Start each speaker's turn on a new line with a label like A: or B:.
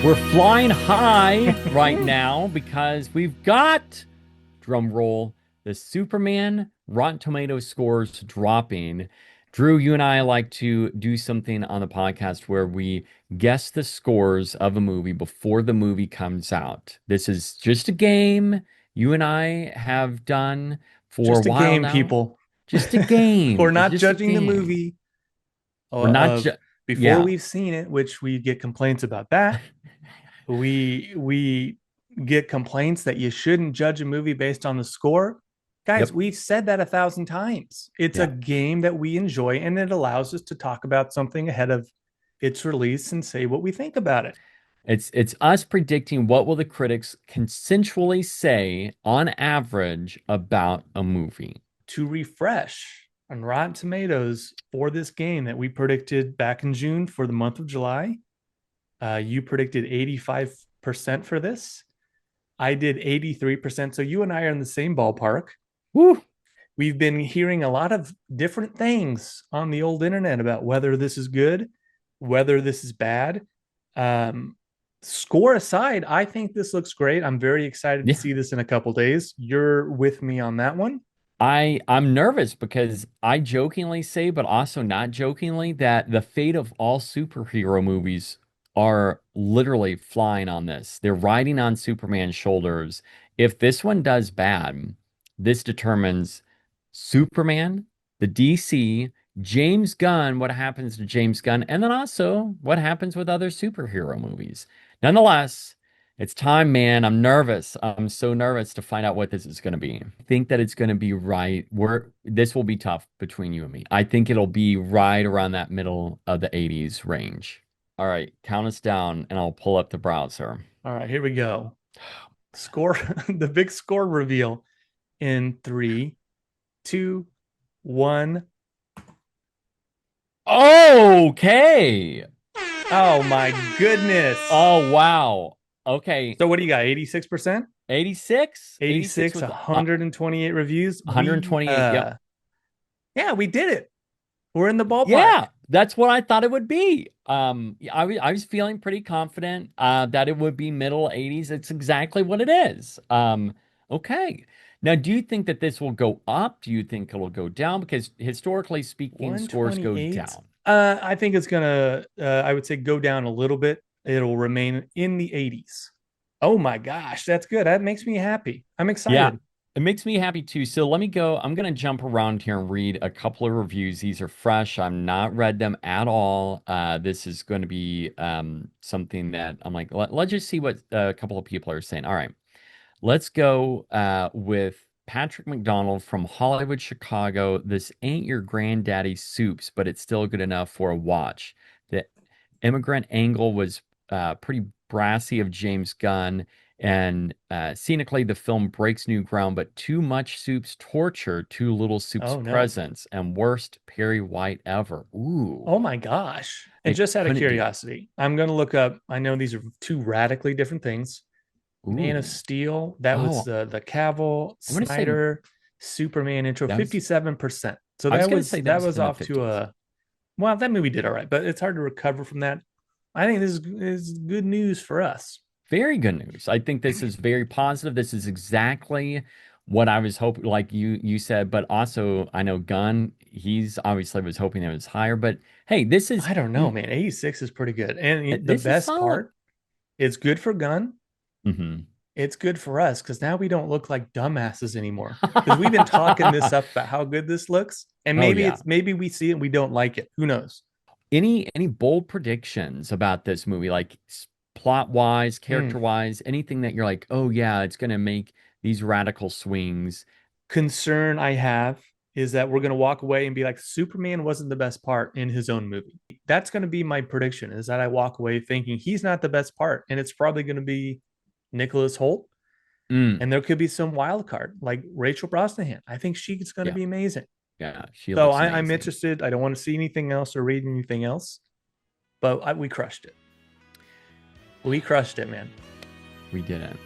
A: We're flying high right now because we've got, drum roll, the Superman Rotten Tomatoes scores dropping. Drew, you and I like to do something on the podcast where we guess the scores of a movie before the movie comes out. This is just a game you and I have done for a
B: Just a
A: while
B: game,
A: now.
B: people.
A: Just a game.
B: We're
A: It's
B: not
A: just a
B: judging the
A: game.
B: movie
A: We're not
B: of before
A: yeah.
B: we've seen it, which we get complaints about that. We get complaints that you shouldn't judge a movie based on the score. Guys,
A: Yep.
B: we've said that 1,000 times. It's a
A: Yeah.
B: game that we enjoy, and it allows us to talk about something ahead of its release and say what we think about it.
A: It's us predicting what will the critics consensually say on average about a movie.
B: To refresh on Rotten Tomatoes for this game that we predicted back in June for the month of July, you predicted 85% for this. I did 83%. So you and I are in the same ballpark.
A: Woo!
B: We've been hearing a lot of different things on the old internet about whether this is good, whether this is bad. Score aside, I think this looks great. I'm very excited to
A: Yeah.
B: see this in a couple days. You're with me on that one.
A: I'm nervous because I jokingly say, but also not jokingly, that the fate of all superhero movies are literally flying on this. They're riding on Superman's shoulders. If this one does bad, this determines Superman, the DC, James Gunn, what happens to James Gunn, and then also what happens with other superhero movies. Nonetheless, it's time, man. I'm nervous. I'm so nervous to find out what this is going to be. I think that it's going to be right where this will be tough between you and me. I think it'll be right around that middle of the 80s range. All right, count us down and I'll pull up the browser.
B: All right, here we go. Score the big score reveal in three, two, one.
A: Okay.
B: Oh my goodness.
A: Oh, wow. Okay.
B: So what do you got? 86%?
A: 86? 86
B: 86,
A: with
B: 128 reviews. We
A: 128. Yep.
B: yeah, we did it. We're in the ballpark.
A: Yeah, that's what I thought it would be. I was feeling pretty confident that it would be middle 80s. It's exactly what it is. Okay. Now, do you think that this will go up? Do you think it'll go down? Because historically speaking, scores go
B: 128.
A: down.
B: I think it's gonna I would say go down a little bit. It'll remain in the 80s. Oh my gosh, that's good. That makes me happy. I'm
A: Yeah,
B: excited.
A: it makes me happy too. So let me go. I'm going to jump around here and read a couple of reviews. These are fresh. I've not read them at all. This is going to be something that I'm like, let's just see what a couple of people are saying. All right. Let's go with Patrick McDonald from Hollywood, Chicago. This ain't your granddaddy's soups, but it's still good enough for a watch. The immigrant angle was pretty brassy of James Gunn, and scenically, the film breaks new ground, but too much soup's torture, too little soup's
B: Oh no.
A: presence, and worst Perry White ever. Ooh,
B: Oh my gosh. And
A: it
B: just out of
A: couldn't be.
B: curiosity, I'm gonna look up. I know these are two radically different things. Man of
A: Ooh,
B: Steel, that was
A: oh,
B: the Cavill,
A: I'm gonna say
B: Snyder, Superman intro,
A: that was.
B: 57%. So
A: I was
B: that
A: gonna
B: was
A: say that
B: that
A: was
B: was
A: in the
B: off to
A: 50s.
B: a well, that movie did all right, but it's hard to recover from that. I think this is good news for us.
A: Very good news. I think this is very positive. This is exactly what I was hoping, like you said, but also I know Gunn, he's obviously was hoping it was higher, but hey,
B: I don't know, man. 86 is pretty good. And the
A: this is
B: best
A: solid.
B: part, it's good for Gunn.
A: Hmm.
B: It's good for us because now we don't look like dumbasses anymore. Because we've been talking this up about how good this looks. And
A: Oh
B: maybe
A: yeah.
B: it's maybe we see it and we don't like it. Who knows?
A: Any bold predictions about this movie, like plot wise,
B: Hmm.
A: character wise, anything that you're like, oh yeah, it's gonna make these radical swings.
B: Concern I have is that we're going to walk away and be like, Superman wasn't the best part in his own movie. That's going to be my prediction is that I walk away thinking he's not the best part. And it's probably going to be Nicholas Holt.
A: Mm,
B: And there could be some wild card like Rachel Brosnahan. I think she's going to
A: yeah,
B: be amazing.
A: yeah, she
B: So
A: looks
B: I'm
A: amazing.
B: interested. I don't want to see anything else or read anything else, but we crushed it. We crushed it, man.
A: We did it.